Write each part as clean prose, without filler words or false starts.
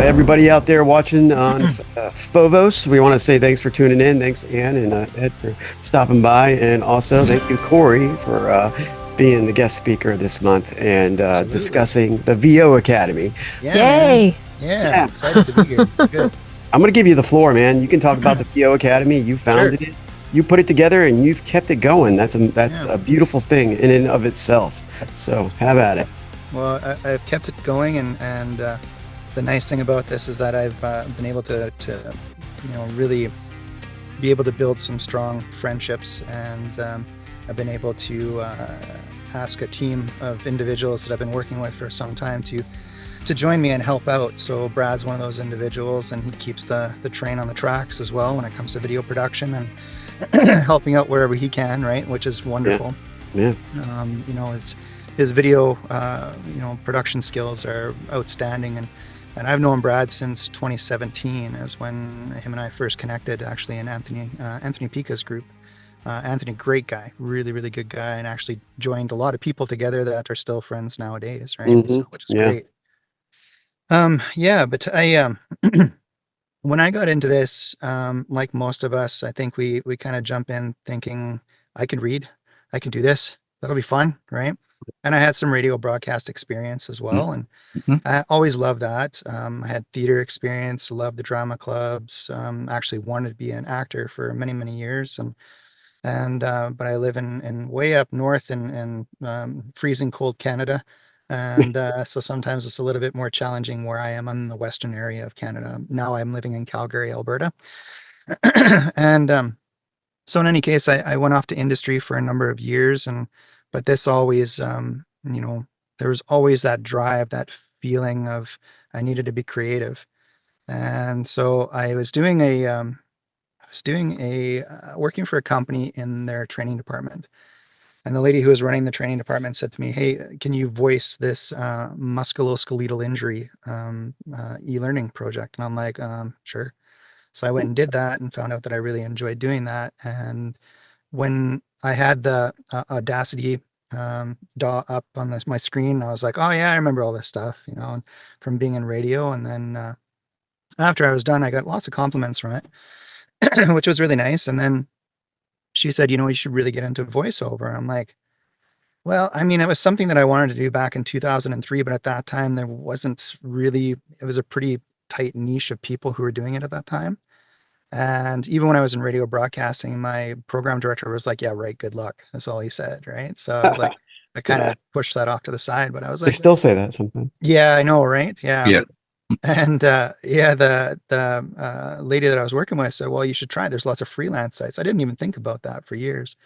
everybody out there watching on Phobos. We want to say thanks for tuning in. Thanks, Ann and Ed, for stopping by. And also thank you, Corey, for being the guest speaker this month and discussing the VO Academy. Yeah, So, man. Yay! Yeah, excited to be here. Good. I'm going to give you the floor, man. You can talk about the VO Academy. You founded it. You put it together and you've kept it going. That's a beautiful thing in and of itself. So have at it. Well, I've kept it going, and the nice thing about this is that I've been able to really be able to build some strong friendships, and I've been able to ask a team of individuals that I've been working with for some time to join me and help out. So Brad's one of those individuals, and he keeps the train on the tracks as well when it comes to video production and helping out wherever he can, right? Which is wonderful. Yeah. His video production skills are outstanding, and I've known Brad since 2017, is when him and I first connected, actually, in Anthony Pica's group. Anthony, great guy, really, really good guy, and actually joined a lot of people together that are still friends nowadays, right? Mm-hmm. So, which is great. But I when I got into this, like most of us, I think we kind of jump in thinking, I can read, I can do this, that'll be fun, right? And I had some radio broadcast experience as well, and I always loved that. I had theater experience, loved the drama clubs. Actually wanted to be an actor for many, many years, but I live in way up north in freezing cold Canada. And so sometimes it's a little bit more challenging where I am in the western area of Canada. Now I'm living in Calgary, Alberta. And so in any case, I went off to industry for a number of years, but this always, there was always that drive, that feeling of I needed to be creative. And so I was doing working for a company in their training department. And the lady who was running the training department said to me, "Hey, can you voice this musculoskeletal injury e-learning project?" And I'm like, "Sure." So I went and did that and found out that I really enjoyed doing that. And when I had the Audacity DAW up on my screen, I was like, "Oh yeah, I remember all this stuff," from being in radio. And then after I was done, I got lots of compliments from it, which was really nice. And then she said, "You should really get into voiceover." I'm like, well, I mean, it was something that I wanted to do back in 2003, but at that time there wasn't really, it was a pretty tight niche of people who were doing it at that time. And even when I was in radio broadcasting, my program director was like, "Yeah, right, good luck." That's all he said, right? So I was like, I kind of pushed that off to the side, but I was They like, still say that sometimes. yeah, I know, right? Yeah. Yeah. And the lady that I was working with said, "Well, you should try. There's lots of freelance sites." I didn't even think about that for years.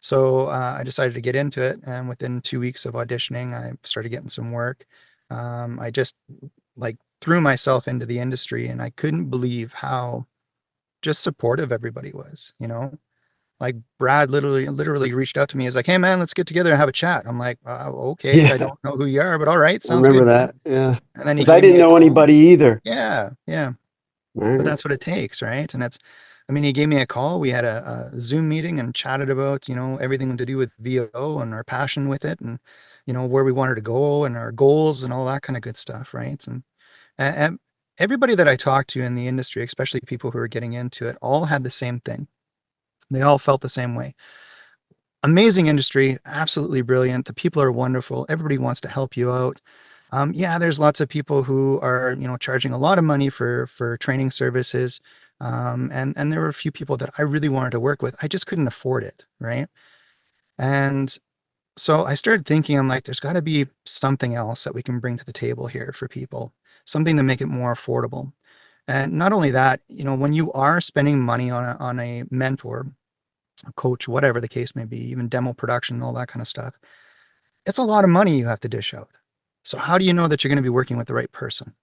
So I decided to get into it, and within 2 weeks of auditioning, I started getting some work. I just like threw myself into the industry, and I couldn't believe how just supportive everybody was. Like Brad literally reached out to me. He's like, "Hey man, let's get together and have a chat." I'm like, "Okay, Yeah. I don't know who you are, but all right, I sounds remember good." that. Yeah. And then he Because I gave me didn't a know call. anybody either. Yeah, yeah. Right. But that's what it takes, right? And he gave me a call. We had a Zoom meeting and chatted about, everything to do with VO and our passion with it, and, where we wanted to go and our goals and all that kind of good stuff, right? And everybody that I talked to in the industry, especially people who are getting into it, all had the same thing. They all felt the same way. Amazing industry, absolutely brilliant. The people are wonderful. Everybody wants to help you out. Yeah, there's lots of people who are, charging a lot of money for training services. And there were a few people that I really wanted to work with. I just couldn't afford it, right? And so I started thinking, I'm like, there's got to be something else that we can bring to the table here for people, something to make it more affordable. And not only that, when you are spending money on a mentor, a coach, whatever the case may be, even demo production, all that kind of stuff, it's a lot of money you have to dish out. So how do you know that you're going to be working with the right person?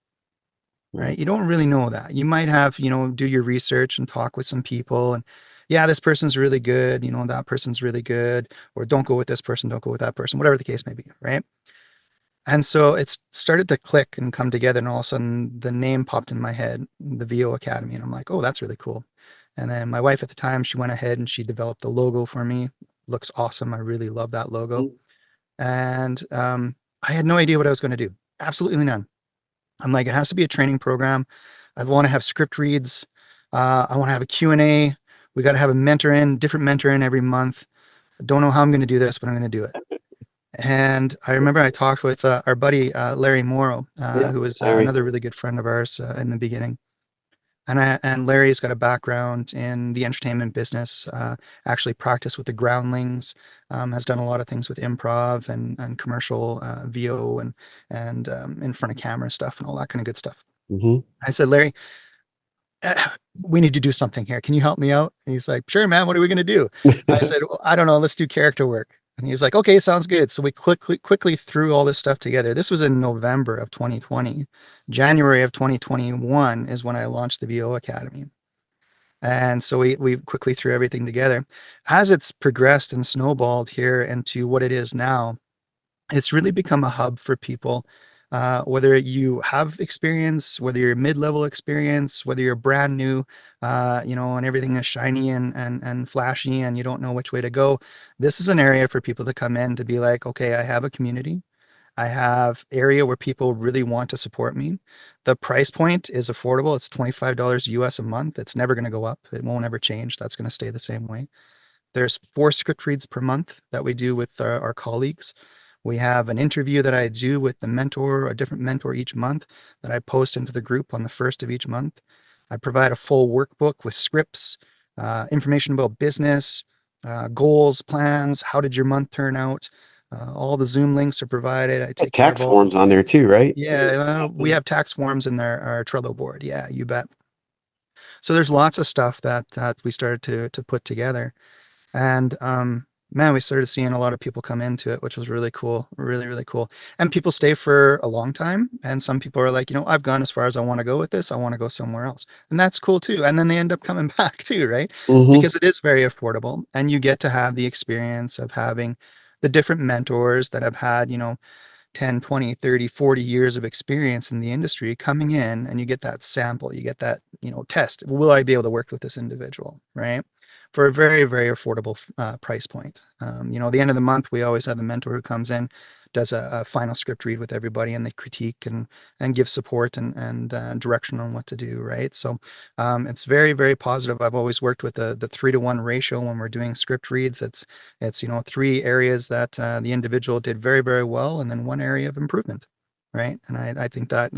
Right? You don't really know that. You might have, do your research and talk with some people, and yeah, this person's really good, that person's really good, or don't go with this person, don't go with that person, whatever the case may be, right? And so it's started to click and come together, and all of a sudden the name popped in my head, the VO Academy, and I'm like, oh, that's really cool. And then my wife at the time, she went ahead and she developed the logo for me. Looks awesome. I really love that logo. And I had no idea what I was going to do. Absolutely none. I'm like, it has to be a training program. I want to have script reads. I want to have a Q&A. We got to have a mentor in, different mentor in every month. I don't know how I'm going to do this, but I'm going to do it. And I remember I talked with our buddy Larry Morrow, Yeah, who was Larry. another really good friend of ours in the beginning. And Larry's got a background in the entertainment business. Actually practiced with the Groundlings. Has done a lot of things with improv and commercial VO and in front of camera stuff and all that kind of good stuff. Hmm. I said, Larry, we need to do something here. Can you help me out? And he's like, sure, man. What are we going to do? I said, well, I don't know. Let's do character work. And he's like, okay, sounds good. So we quickly threw all this stuff together. This was in November of 2020. January of 2021 is when I launched the VO Academy. And so we quickly threw everything together. As it's progressed and snowballed here into what it is now, it's really become a hub for people. Whether you have experience, whether you're mid-level experience, whether you're brand new, and everything is shiny and flashy and you don't know which way to go, this is an area for people to come in to be like, okay, I have a community. I have area where people really want to support me. The price point is affordable. It's $25 US a month. It's never going to go up. It won't ever change. That's going to stay the same way. There's 4 script reads per month that we do with our colleagues. We have an interview that I do with the mentor, a different mentor each month that I post into the group on the first of each month. I provide a full workbook with scripts, information about business, goals, plans. How did your month turn out? All the Zoom links are provided. I take care of Tax all. forms on there too, right? Yeah, we have tax forms in our Trello board. Yeah, you bet. So there's lots of stuff that we started to put together. And man, we started seeing a lot of people come into it, which was really cool, really, really cool. And people stay for a long time. And some people are like, I've gone as far as I want to go with this. I want to go somewhere else. And that's cool too. And then they end up coming back too, right? Hmm. Because it is very affordable. And you get to have the experience of having the different mentors that have had, 10, 20, 30, 40 years of experience in the industry coming in, and you get that sample, you get that, test. Will I be able to work with this individual, right? For a very, very affordable price point. The end of the month, we always have the mentor who comes in, does a final script read with everybody, and they critique and give support and direction on what to do, right? So it's very, very positive. I've always worked with the 3-to-1 ratio when we're doing script reads. It's 3 areas that the individual did very, very well, and then 1 area of improvement, right? And I think that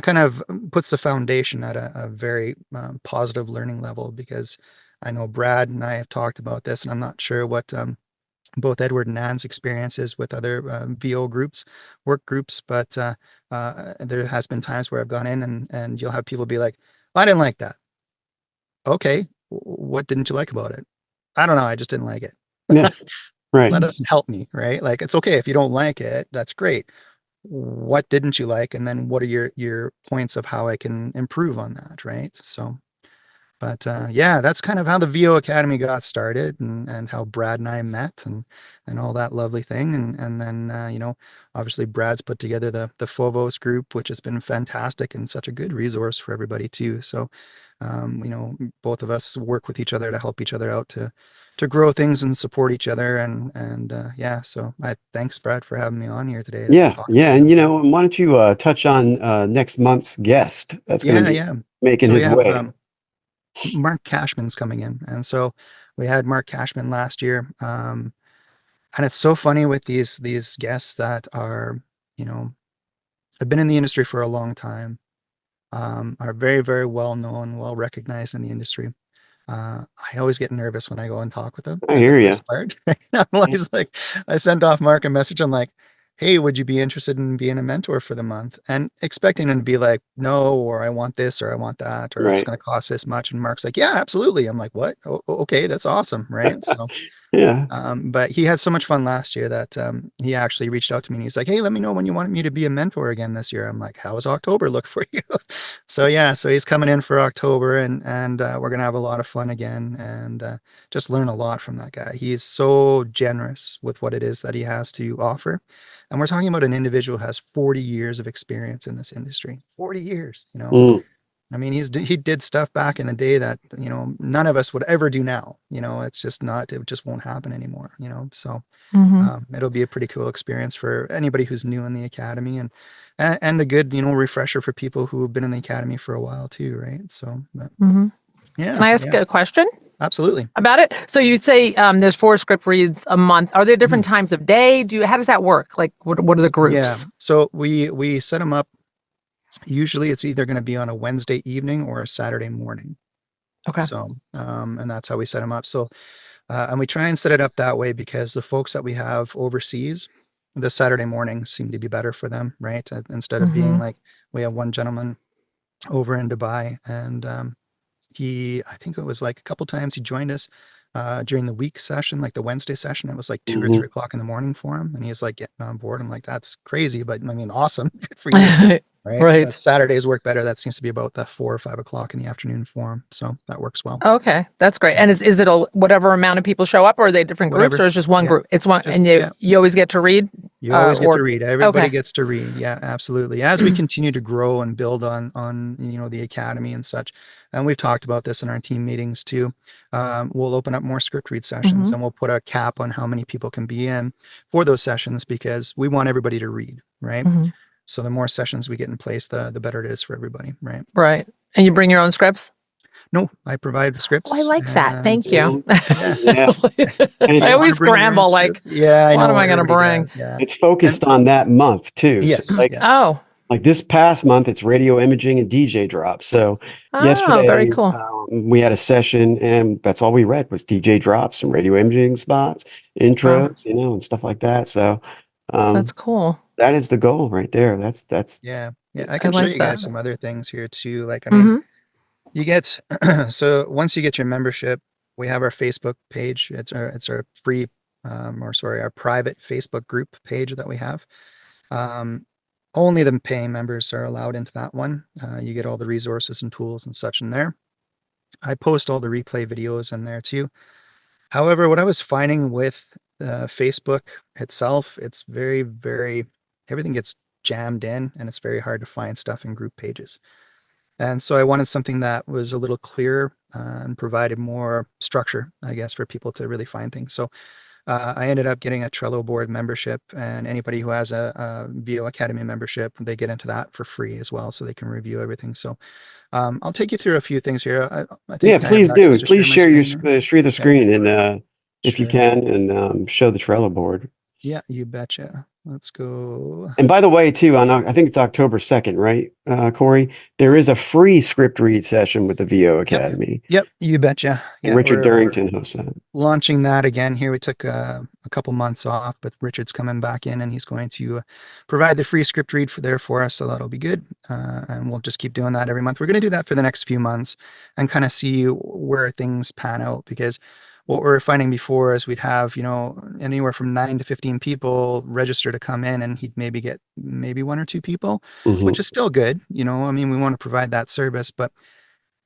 kind of puts the foundation at a very positive learning level, because I know Brad and I have talked about this, and I'm not sure what both Edward and Ann's experience is with other VO groups, work groups, but there has been times where I've gone in and you'll have people be like, I didn't like that. Okay, what didn't you like about it? I don't know, I just didn't like it. Yeah, right. That doesn't help me, right? Like, it's okay if you don't like it, that's great. What didn't you like? And then what are your points of how I can improve on that, right? So, but yeah, that's kind of how the VO Academy got started, and how Brad and I met, and all that lovely thing. And then obviously Brad's put together the Phobos group, which has been fantastic and such a good resource for everybody too. So both of us work with each other to help each other out to grow things and support each other. And yeah, so I thanks Brad for having me on here today to Yeah, talk yeah. about And that. why don't you touch on next month's guest that's going to Yeah, be yeah. making So we his have way? Mark Cashman's coming in. And so we had Mark Cashman last year. And it's so funny with these guests that are, have been in the industry for a long time, are very, very well known, well recognized in the industry. I always get nervous when I go and talk with them I at the hear you. first part. I'm always like, I sent off Mark a message. I'm like, hey, would you be interested in being a mentor for the month? And expecting him to be like, no, or I want this, or I want that, or it's Right. going to cost this much. And Mark's like, yeah, absolutely. I'm like, what? Okay, that's awesome. Right. So Yeah. but he had so much fun last year that he actually reached out to me and he's like, hey, let me know when you want me to be a mentor again this year. I'm like, how does October look for you? So yeah, so he's coming in for October, and we're gonna have a lot of fun again, and just learn a lot from that guy. He's so generous with what it is that he has to offer. And we're talking about an individual who has 40 years of experience in this industry. 40 years. Mm. I mean, he did stuff back in the day that, none of us would ever do now. It's just not, it just won't happen anymore, so Mhm. it'll be a pretty cool experience for anybody who's new in the academy, and a good, refresher for people who have been in the academy for a while too, right? So, but Mhm. yeah, Can I ask yeah, a question absolutely. about it? So you say there's 4 script reads a month. Are there different times of day? How does that work? Like, what are the Yeah. groups? So we set them up. Usually it's either going to be on a Wednesday evening or a Saturday morning. Okay. So, and that's how we set them up. So, and we try and set it up that way because the folks that we have overseas, the Saturday mornings seem to be better for them, right? Instead of being Mhm. like, we have one gentleman over in Dubai, and I think it was like a couple times he joined us during the week session, like the Wednesday session. It was like 2 or 3 o'clock in the morning for him, and he's like getting on board. I'm like, that's crazy, but I mean, awesome, good for you, right? Right. Saturdays work better. That seems to be about the 4 or 5 o'clock in the afternoon for him, so that works well. Okay, that's great. And is it whatever amount of people show up, or are they different groups, Whatever, or is just one yeah, group? It's one, just and yeah. you always get to read, You always get to or read. Everybody okay. gets to read. Yeah, absolutely. As we continue to grow and build on the academy and such, and we've talked about this in our team meetings too. We'll open up more script read sessions, Mhm. and we'll put a cap on how many people can be in for those sessions because we want everybody to read, right? Mhm. So the more sessions we get in place, the better it is for everybody, right? Right. And you bring your own scripts? No, I provide the Oh, I scripts, like that. and Thank you. yeah, Yeah. And you I it's, want to always bring your own scramble like, scripts. Yeah, I what am know I going to everybody bring? does. Yeah, it's and focused on that month too. So yes, like yeah. Oh. like this past month, it's radio imaging and DJ drops. So Oh, very yesterday cool. we had a session, and that's all we read was DJ drops and radio imaging spots, Wow, intros, and stuff like that. So that's um, cool. that is the goal right there. That's Yeah. Yeah. I I can show like you that. guys some other things here too. Like, I mean, Mhm. you get, so once you get your membership, we have our Facebook page. It's our free, or sorry, our private Facebook group page that we have. Um, Only the paying members are allowed into that one. You get all the resources and tools and such in there. I post all the replay videos in there too. However, what I was finding with Facebook itself, it's very, very, everything gets jammed in and it's very hard to find stuff in group pages. And so I wanted something that was a little clearer and provided more structure, I guess, for people to really find things. So I ended up getting a Trello board membership, and anybody who has a VO Academy membership, they get into that for free as well, so they can review everything. So I'll take you through a few things here. I yeah. think I have Please access do. to Please share my share screen there. share the Okay, screen and if you sure. can and show the Trello board. Yeah, you betcha. Let's go. And by the way, too, I think it's October 2nd, right, Corey? There is a free script read session with the VO Yep, Academy, yep, you betcha. and Yeah, Richard we're Durrington hosts that. launching that again here. We took a couple months off, but Richard's coming back in and he's going to provide the free script read for us. So that'll be good. And we'll just keep doing that every month. We're going to do that for the next few months and kind of see where things pan out, because what we are finding before is we'd have, anywhere from 9 to 15 people register to come in, and he'd maybe get maybe 1 or 2 people, Hmm. which is still good. I mean, we want to provide that service, but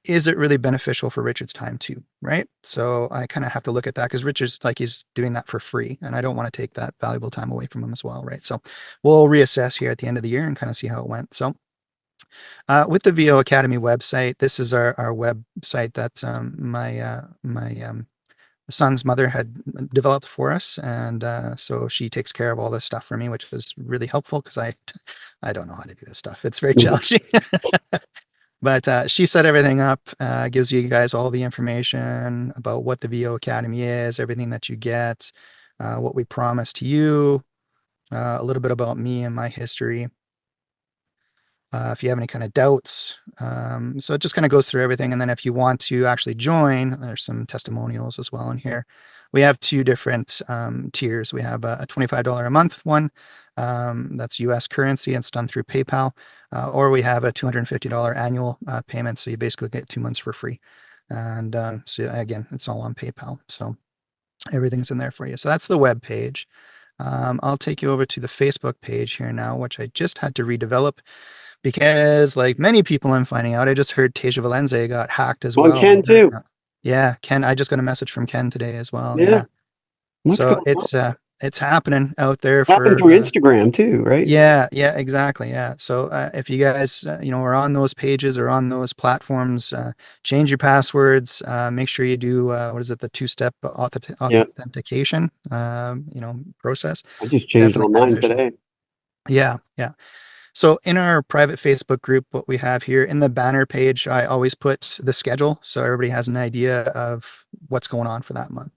is it really beneficial for Richard's time too? Right. So I kind of have to look at that, because Richard's like, he's doing that for free, and I don't want to take that valuable time away from him as well. Right. So we'll reassess here at the end of the year and kind of see how it went. So with the VO Academy website, this is our website that my son's mother had developed for us. And so she takes care of all this stuff for me, which was really helpful because I don't know how to do this stuff. It's very challenging. But she set everything up, gives you guys all the information about what the VO Academy is, everything that you get, what we promise to you, a little bit about me and my history. If you have any kind of doubts. So it just kind of goes through everything. And then if you want to actually join, there's some testimonials as well in here. We have 2 different tiers. We have a $25 a month one, that's US currency, and it's done through PayPal, or we have a $250 annual payment. So you basically get 2 months for free. And so again, it's all on PayPal. So everything's in there for you. So that's the web page. I'll take you over to the Facebook page here now, which I just had to redevelop, because like many people I'm finding out, I just heard Teja Valenze got hacked as Well, and well. Ken too. Yeah, Ken, I just got a message from Ken today as well. Yeah. Yeah. What's So going on? it's it's happening out there Happened for, through Instagram too, right? yeah, yeah, exactly. Yeah. So if you guys, are on those pages or on those platforms, change your passwords. Make sure you do, what is it, the two-step Yeah. authentication, process. I just changed Definitely all mine beneficial. today. Yeah, yeah. So in our private Facebook group, what we have here in the banner page, I always put the schedule so everybody has an idea of what's going on for that month.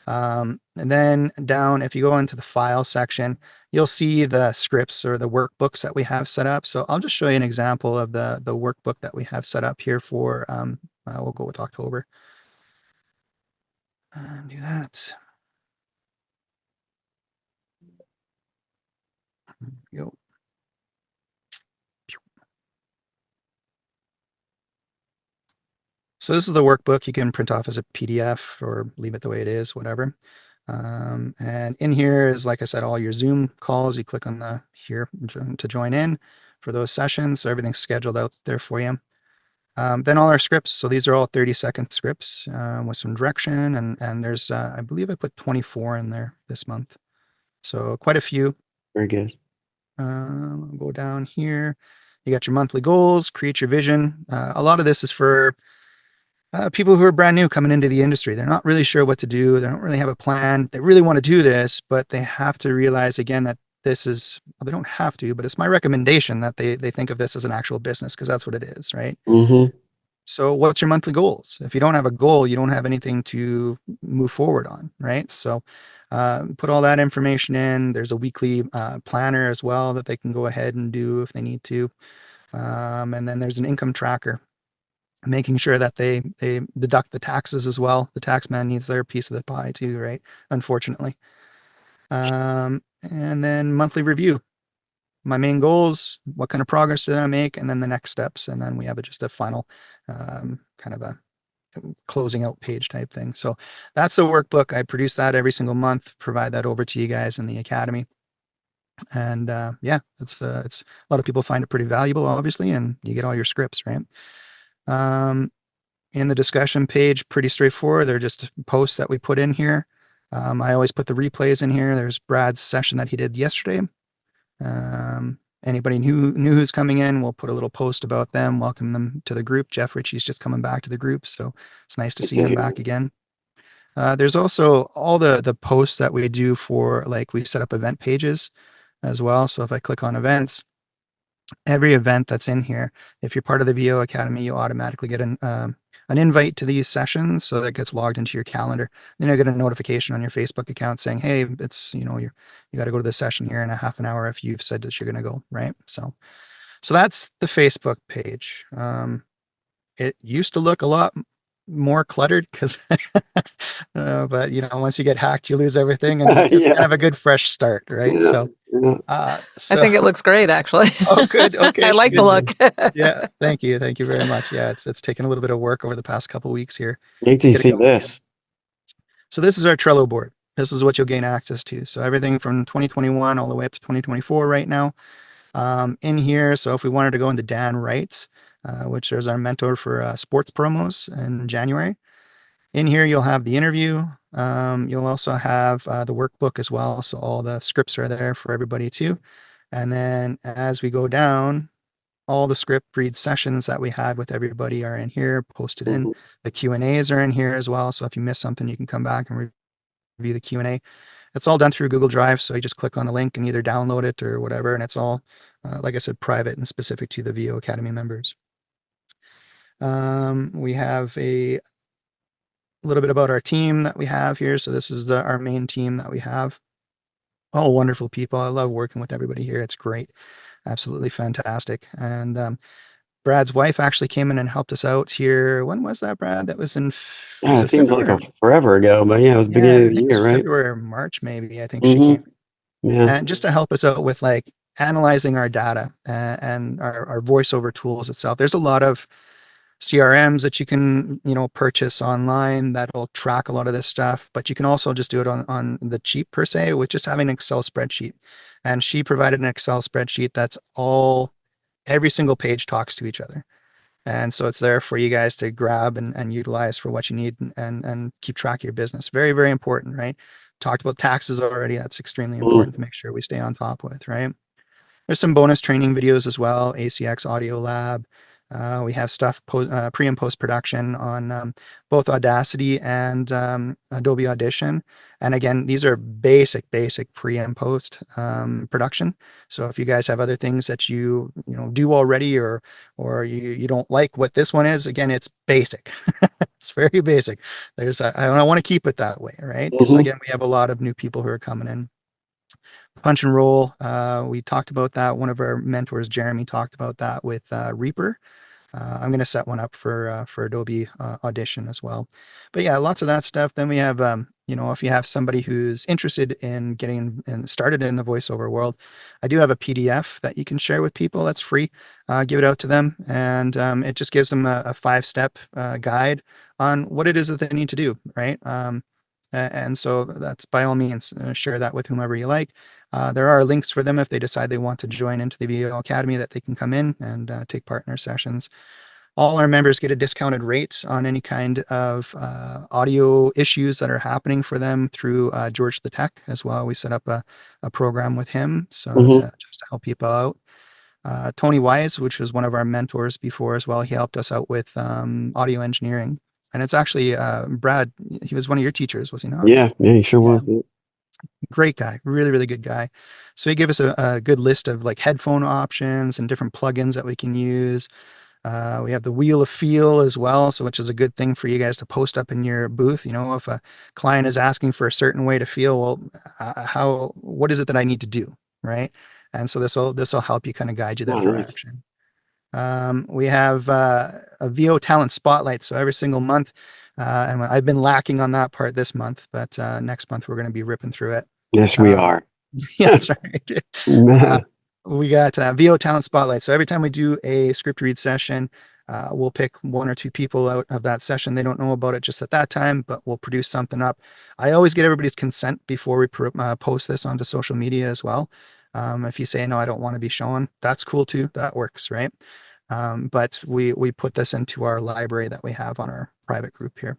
And then down, if you go into the file section, you'll see the scripts or the workbooks that we have set up. So I'll just show you an example of the workbook that we have set up here for, we'll go with October. Do that. Go. So this is the workbook. You can print off as a PDF or leave it the way it is, whatever. And in here is, like I said, all your Zoom calls. You click on the here to join in for those sessions. So everything's scheduled out there for you. Then all our scripts. So these are all 30-second scripts with some direction. And there's, I believe I put 24 in there this month. So quite a few. Very good. Go down here. You got your monthly goals, create your vision. A lot of this is for people who are brand new coming into the industry. They're not really sure what to do. They don't really have a plan. They really want to do this, but they have to realize again that this is, well, they don't have to, but it's my recommendation that they think of this as an actual business because that's what it is, right? Mm-hmm. So what's your monthly goals? If you don't have a goal, you don't have anything to move forward on, right? So put all that information in. There's a weekly planner as well that they can go ahead and do if they need to. And then there's an income tracker, making sure that they deduct the taxes as well. The tax man needs their piece of the pie too, right? Unfortunately. And then monthly review. My main goals, what kind of progress did I make, and then the next steps. And then we have just a final kind of a closing out page type thing. So that's the workbook. I produce that every single month, provide that over to you guys in the academy. And yeah, it's a lot of people find it pretty valuable, obviously, and you get all your scripts, right? In the discussion page, pretty straightforward. They're just posts that we put in here. I always put the replays in here. There's Brad's session that he did yesterday. Anybody who knew who's coming in, we'll put a little post about them, welcome them to the group. Jeff Ritchie's just coming back to the group, so it's nice to see him back again. There's also all the posts that we do for, like, we set up event pages as well. So if I click on events, every event that's in here, if you're part of the VO Academy, you automatically get an invite to these sessions, so that gets logged into your calendar. Then you get a notification on your Facebook account saying, hey, it's, you got to go to this session here in a half an hour if you've said that you're going to go, right? So that's the Facebook page. It used to look a lot more cluttered because, but once you get hacked, you lose everything, and it's Yeah. kind of a good fresh start, right? Yeah. So, I think it looks great, actually. Oh, good. Okay. I like the look. Yeah. Thank you. Thank you very much. Yeah. It's taken a little bit of work over the past couple of weeks here. Wait till you Get it see going. this. So this is our Trello board. This is what you'll gain access to. So everything from 2021 all the way up to 2024 right now, in here. So if we wanted to go into Dan Wright, which is our mentor for sports promos in January, in here you'll have the interview. You'll also have the workbook as well. So all the scripts are there for everybody too. And then as we go down, all the script read sessions that we had with everybody are in here, posted in. Mhm. The Q&As are in here as well. So if you miss something, you can come back and review the Q&A. It's all done through Google Drive. So you just click on the link and either download it or whatever. And it's all, like I said, private and specific to the VO Academy members. We have a little bit about our team that we have here. So this is our main team that we have. All wonderful people. I love working with everybody here. It's great. Absolutely fantastic. And Brad's wife actually came in and helped us out here. When was that, Brad? That was in Yeah, it seems like forever ago, but yeah, it was beginning of the year, right? February or March, maybe. I think she came. Yeah. And just to help us out with like analyzing our data and our voiceover tools itself. There's a lot of CRMs that you can, purchase online that'll track a lot of this stuff, but you can also just do it on the cheap per se, with just having an Excel spreadsheet. And she provided an Excel spreadsheet that's every single page talks to each other. And so it's there for you guys to grab and utilize for what you need and keep track of your business. Very, very important, right? talked about taxes already. That's extremely Mhm. important to make sure we stay on top with, right? There's some bonus training videos as well. ACX Audio Lab. We have stuff pre and post production on both Audacity and Adobe Audition. And again, these are basic pre and post production. So if you guys have other things that you do already, or you don't like what this one is, again, it's basic. It's very basic. I want to keep it that way, right? Because Mhm. again, we have a lot of new people who are coming in. Punch and roll. We talked about that. One of our mentors, Jeremy, talked about that with Reaper. I'm going to set one up for Adobe Audition as well. But yeah, lots of that stuff. Then we have, if you have somebody who's interested in getting started in the voiceover world, I do have a PDF that you can share with people. That's free. Give it out to them, and it just gives them a 5-step guide on what it is that they need to do, right? And so that's, by all means, share that with whomever you like. There are links for them if they decide they want to join into the VO Academy, that they can come in and take part in our sessions. All our members get a discounted rate on any kind of audio issues that are happening for them through George the Tech as well. We set up a program with him, so Mhm. just to help people out. Tony Wise, which was one of our mentors before as well, he helped us out with audio engineering. And it's actually Brad, he was one of your teachers, was he not? Yeah, he sure Yeah. was. Great guy, really, really good guy. So he gave us a good list of like headphone options and different plugins that we can use. We have the Wheel of Feel as well, so which is a good thing for you guys to post up in your booth. If a client is asking for a certain way to feel, well, what is it that I need to do, right? And so this will help you kind of guide you that Oh, nice. direction. We have a VO Talent Spotlight. So every single month, and I've been lacking on that part this month, but next month we're going to be ripping through it. Yes, we are. Yeah, that's right. We got VO Talent Spotlight. So every time we do a script read session, we'll pick 1 or 2 people out of that session. They don't know about it just at that time, but we'll produce something up. I always get everybody's consent before we post this onto social media as well. If you say, no, I don't want to be shown, that's cool too. That works, right? But we put this into our library that we have on our private group here.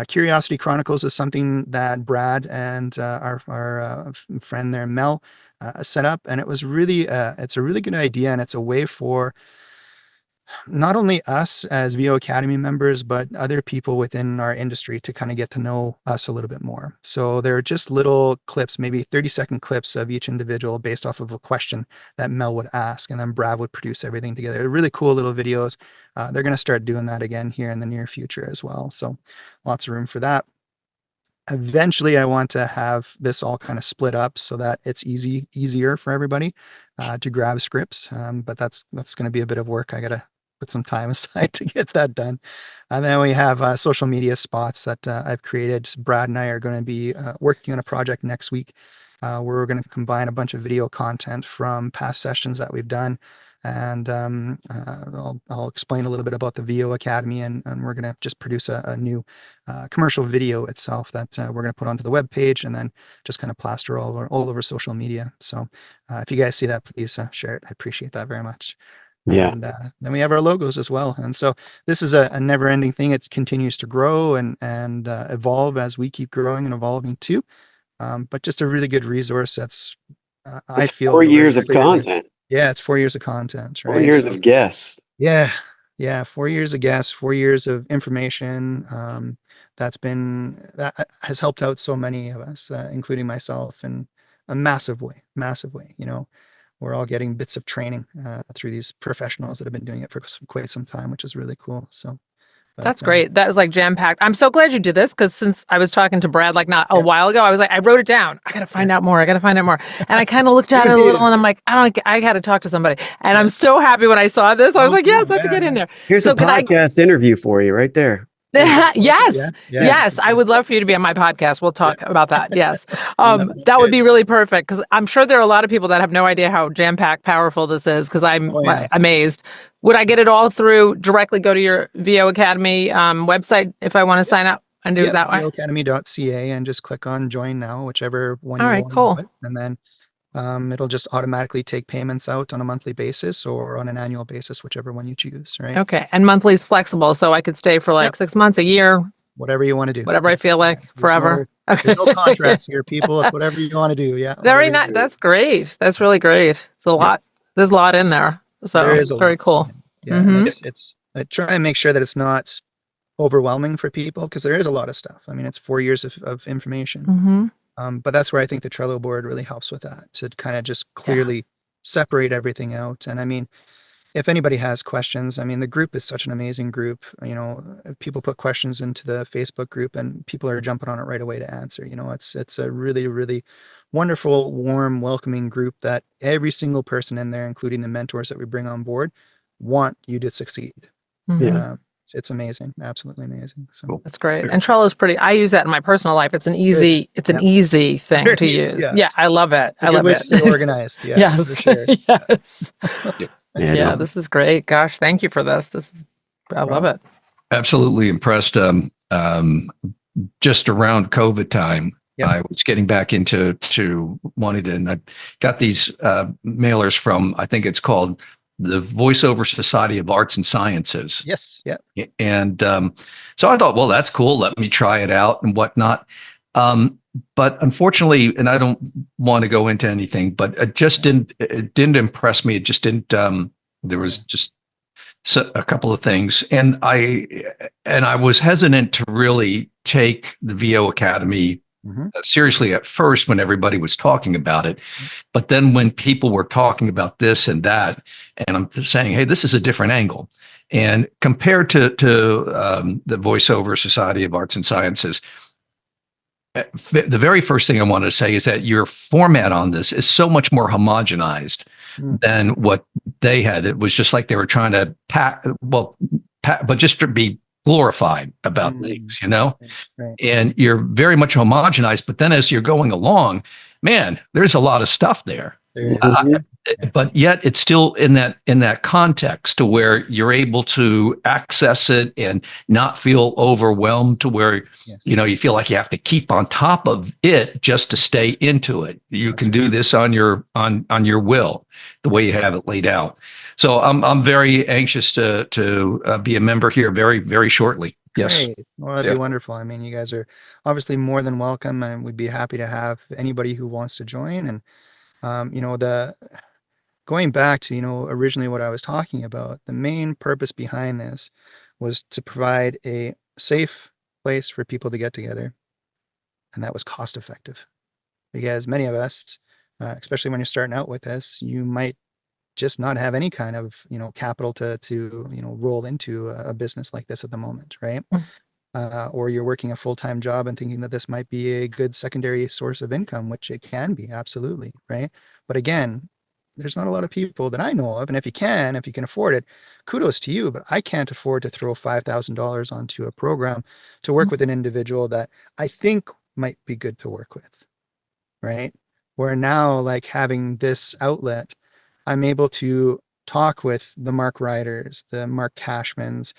Curiosity Chronicles is something that Brad and our friend there, Mel, set up, and it's a really good idea, and it's a way for not only us as VO Academy members, but other people within our industry to kind of get to know us a little bit more. So they're just little clips, maybe 30-second clips of each individual based off of a question that Mel would ask, and then Brad would produce everything together. They're really cool little videos. They're going to start doing that again here in the near future as well. So lots of room for that. Eventually, I want to have this all kind of split up so that it's easier for everybody to grab scripts. But that's going to be a bit of work. I got to put some time aside to get that done. And then we have social media spots that I've created. Brad and I are going to be working on a project next week. We're going to combine a bunch of video content from past sessions that we've done. And I'll explain a little bit about the VO Academy, and we're going to just produce a new commercial video itself that we're going to put onto the web page, and then just kind of plaster all over social media. So if you guys see that, please share it. I appreciate that very much. Yeah. And then we have our logos as well. And so this is a never-ending thing. It continues to grow and evolve as we keep growing and evolving too. But just a really good resource. That's I feel 4 years of clearly. content. Yeah, it's 4 years of content, right? 4 years of guests. Yeah. 4 years of guests, 4 years of information. That has helped out so many of us, including myself, in a massive way. We're all getting bits of training through these professionals that have been doing it for quite some time, which is really cool. So. That's great. That was like jam packed. I'm so glad you did this, because since I was talking to Brad like not a while ago, I was like, I wrote it down. I got to find out more. And I kind of looked at it a little, and I'm like, I got to talk to somebody. And I'm so happy when I saw this. I was like, yes, I have to get in there. Here's a podcast interview for you right there. Yes. I would love for you to be on my podcast. We'll talk about that. Yes. That would be really perfect, because I'm sure there are a lot of people that have no idea how jam-packed powerful this is, because I'm amazed. Would I get it all through directly go to your VO Academy website if I want to sign up and do it that way? VOacademy.ca, and just click on join now, whichever one you want. Cool. And then it'll just automatically take payments out on a monthly basis or on an annual basis, whichever one you choose, right? Okay. And monthly is flexible, so I could stay for 6 months, a year. whatever you want to do. Whatever I feel like, forever. There's no contracts here, people. It's whatever you want to do. Yeah. Very nice. That's great. That's really great. It's a lot. There's a lot in there. So There is it's very cool. Yeah. And I try and make sure that it's not overwhelming for people, because there is a lot of stuff. I mean, it's 4 years of information. But that's where I think the Trello board really helps with that, to kind of just clearly separate everything out. And I mean, if anybody has questions, I mean, the group is such an amazing group. You know, people put questions into the Facebook group and people are jumping on it right away to answer. You know, it's a really, really wonderful, warm, welcoming group that every single person in there, including the mentors that we bring on board, want you to succeed. It's amazing. Absolutely amazing. So that's great. And Trello is pretty, I use that in my personal life. It's an easy, easy thing to use. Yeah. I love it. I love it. Stay organized. Yeah. Yes. For sure. Yes. Yeah, this is great. Gosh, thank you for this. I love it. Absolutely impressed. Just around COVID time, I was getting back into wanting to, and I got these mailers from, I think it's called the VoiceOver Society of Arts and Sciences. Yes. Yeah. And so I thought, well, that's cool. Let me try it out and whatnot. But unfortunately, and I don't want to go into anything, but it didn't impress me. It just didn't, there was just a couple of things. And I was hesitant to really take the VO Academy seriously at first when everybody was talking about it. But then when people were talking about this and that, and I'm just saying, hey, this is a different angle. And compared to the VoiceOver Society of Arts and Sciences, the very first thing I wanted to say is that your format on this is so much more homogenized than what they had. It was just like they were trying to but just to be glorified about things, you know? Right. And you're very much homogenized, but then as you're going along, man, there's a lot of stuff there. But yet it's still in that context to where you're able to access it and not feel overwhelmed to where, you know, you feel like you have to keep on top of it just to stay into it. You can do this on your will, the way you have it laid out. So I'm very anxious to be a member here very, very shortly. Yes. Great. Well, that'd be wonderful. I mean, you guys are obviously more than welcome, and we'd be happy to have anybody who wants to join. And you know, going back to, you know, originally what I was talking about, the main purpose behind this was to provide a safe place for people to get together. And that was cost effective, because many of us, especially when you're starting out with this, you might just not have any kind of, you know, capital to you know, roll into a business like this at the moment, right? Or you're working a full-time job and thinking that this might be a good secondary source of income, which it can be, absolutely, right? But again, there's not a lot of people that I know of. And if you can afford it, kudos to you, but I can't afford to throw $5,000 onto a program to work with an individual that I think might be good to work with, right? Where now, like, having this outlet, I'm able to talk with the Mark Ryders, the Mark Cashmans,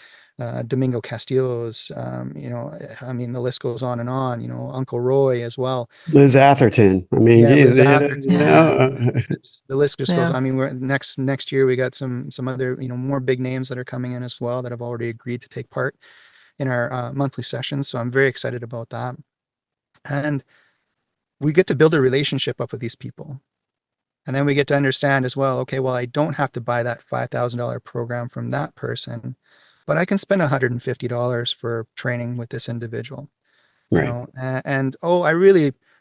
Domingo Castillos, you know, I mean, the list goes on and on, you know, Uncle Roy as well. Liz Atherton. I mean, Liz Atherton, the list just goes. I mean, we're next year, we got some other, you know, more big names that are coming in as well that have already agreed to take part in our monthly sessions. So I'm very excited about that. And we get to build a relationship up with these people. And then we get to understand as well, okay, well, I don't have to buy that $5,000 program from that person, but I can spend $150 for training with this individual. Right. You know, and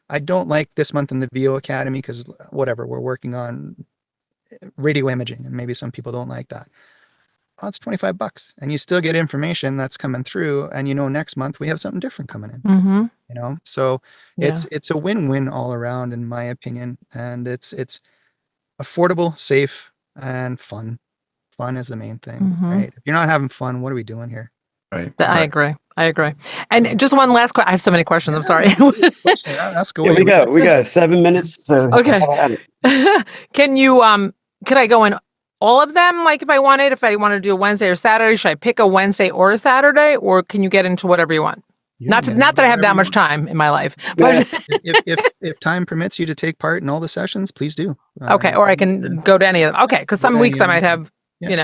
I don't like this month in the VO Academy because whatever, we're working on radio imaging and maybe some people don't like that. Oh, it's $25 and you still get information that's coming through, and you know, next month we have something different coming in. You know, so it's a win-win all around, in my opinion. And it's affordable, safe, and fun. Fun is the main thing, right? If you're not having fun, what are we doing here? Right. I agree. And just one last question. I have so many questions. I'm sorry. Ask away. We got 7 minutes. So okay. Can you, could I go in all of them? Like if I wanted to do a Wednesday or Saturday, should I pick a Wednesday or a Saturday, or can you get into whatever you want? Not that I have that much time in my life, but if time permits you to take part in all the sessions, please do. Okay. Or I can go to any of them. Okay. Because some weeks I might have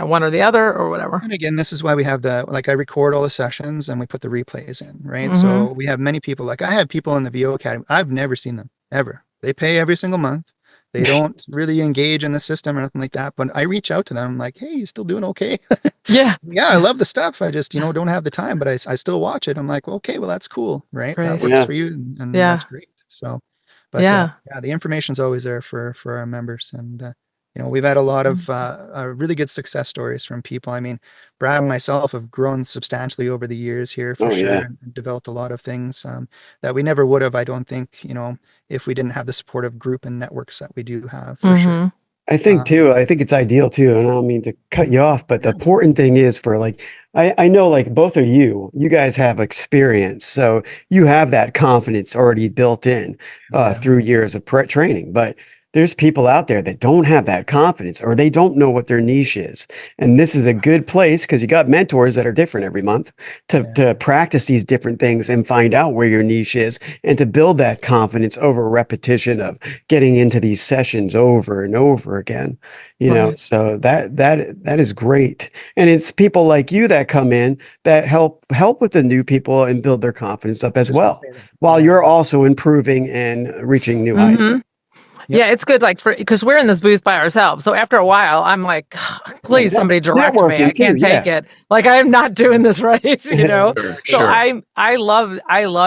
one or the other or whatever. And again, this is why we have I record all the sessions and we put the replays in, right? Mm-hmm. So we have many people, I have people in the VO Academy. I've never seen them ever. They pay every single month. They don't really engage in the system or nothing like that. But I reach out to them. I'm like, hey, you still doing okay? Yeah. Yeah, I love the stuff. I just, don't have the time, but I still watch it. I'm like, well, okay, well, that's cool, right? Great. That works for you. And that's great. So, but yeah, the information's always there for our members. And, we've had a lot of really good success stories from people. I mean, Brad and myself have grown substantially over the years here for sure, and developed a lot of things that we never would have, I don't think, if we didn't have the supportive group and networks that we do have for sure. I think too, I think it's ideal too. And I don't mean to cut you off, but the important thing is for I know both of you guys have experience. So you have that confidence already built in through years of training, but there's people out there that don't have that confidence or they don't know what their niche is. And this is a good place because you got mentors that are different every month to practice these different things and find out where your niche is and to build that confidence over repetition of getting into these sessions over and over again, so that is great. And it's people like you that come in that help with the new people and build their confidence up as well, while you're also improving and reaching new heights. Yeah, it's good, because we're in this booth by ourselves. So after a while, I'm like, please, somebody direct me. I can't take it. I am not doing this right, So I love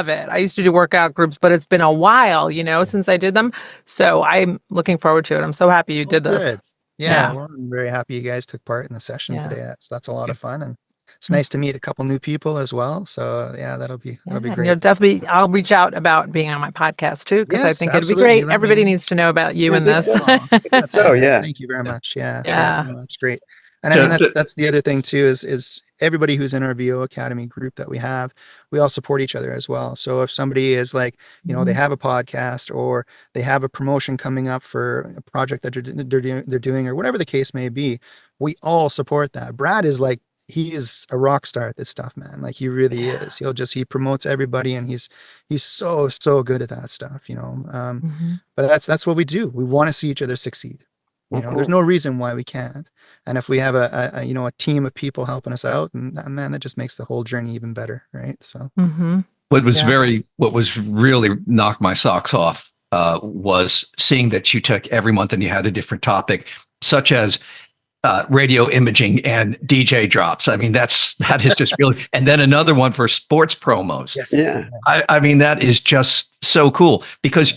it. I used to do workout groups, but it's been a while, since I did them. So I'm looking forward to it. I'm so happy you did this. Good. Yeah. Well, I'm very happy you guys took part in the session today. That's a lot of fun, and it's nice to meet a couple new people as well. So that'll be great. You'll definitely, I'll reach out about being on my podcast too, because I think it'd be great. Everybody needs to know about you and this. Thank you very much. Yeah, that's great. And I mean, that's the other thing too is everybody who's in our VO Academy group that we have, we all support each other as well. So if somebody is they have a podcast or they have a promotion coming up for a project that they're doing or whatever the case may be, we all support that. Brad is he is a rock star at this stuff, man. He really is. He promotes everybody and he's so good at that stuff, but that's what we do. We want to see each other succeed. There's no reason why we can't. And if we have a team of people helping us out, man, that just makes the whole journey even better. Right. So what was really knocked my socks off was seeing that you took every month and you had a different topic, such as radio imaging and DJ drops. I mean, that is just really, and then another one for sports promos. Yes. Yeah. I mean, that is just so cool because,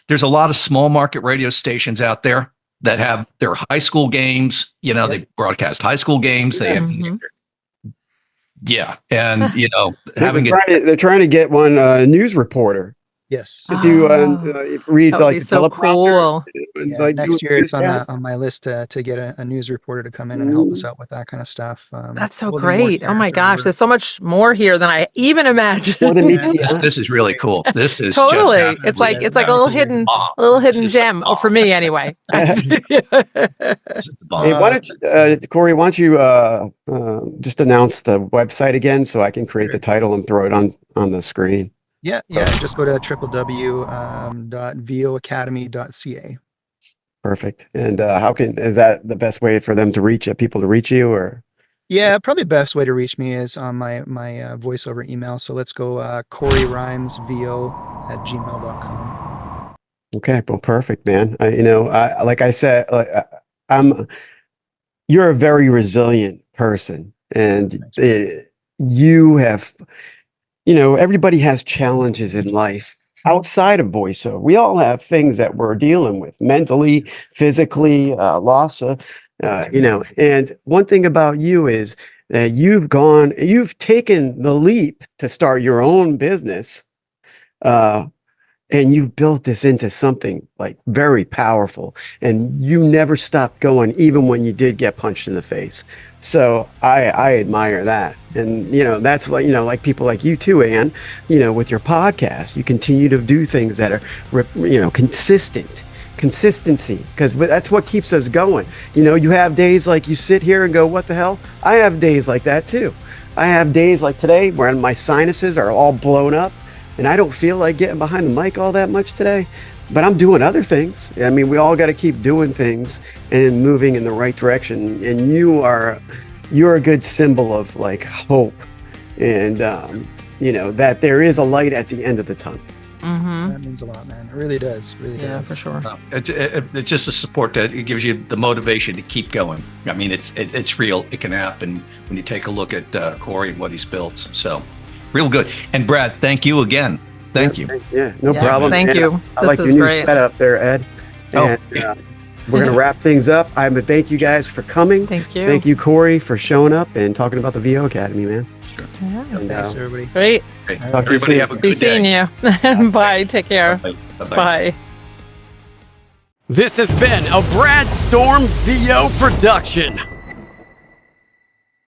there's a lot of small market radio stations out there that have their high school games, they broadcast high school games. They have, and, they're trying to get one news reporter. Yes. To do read that would be so cool. Next year it's on my list to get a news reporter to come in and help us out with that kind of stuff. That's so great. Oh my gosh, there's so much more here than I even imagined. This is really cool. This is totally. It's like a little hidden gem. Oh, for me anyway. Hey, why don't you, Corey? Why don't you just announce the website again so I can create the title and throw it on the screen. Yeah. Just go to www.voacademy.ca. Perfect. And is that the best way for them to reach people to reach you, or? Yeah, probably the best way to reach me is on my voiceover email. So let's go CoreyRhymesVO@gmail.com. Okay, well, perfect, man. Like I said, you're a very resilient person, and you have. Everybody has challenges in life outside of voiceover. We all have things that we're dealing with mentally, physically, loss of, and one thing about you is that you've taken the leap to start your own business, and you've built this into something very powerful, and you never stopped going, even when you did get punched in the face. So I admire that. And, that's like people like you too, Ann, with your podcast, you continue to do things that are, consistency, because that's what keeps us going. You have days like you sit here and go, what the hell? I have days like that too. I have days like today where my sinuses are all blown up and I don't feel like getting behind the mic all that much today. but I'm doing other things. I mean, we all got to keep doing things and moving in the right direction. And you're a good symbol of like hope, and that there is a light at the end of the tunnel. That means a lot, man. It really does. Really does. For sure. It's just a support that it gives you the motivation to keep going. I mean, it's real. It can happen when you take a look at Corey and what he's built. So, real good. And Brad, thank you again. Thank you. Yeah, no problem. Thank you. I like your new setup there, Ed. And, we're going to wrap things up. I would thank you guys for coming. Thank you. Thank you, Corey, for showing up and talking about the VO Academy, man. Sure. Yeah. And, Thanks, everybody. Great. Okay. Talk to you Everybody soon. have a good Be day. seeing you. Bye. Take care. Bye-bye. Bye. This has been a Brad Storm VO production.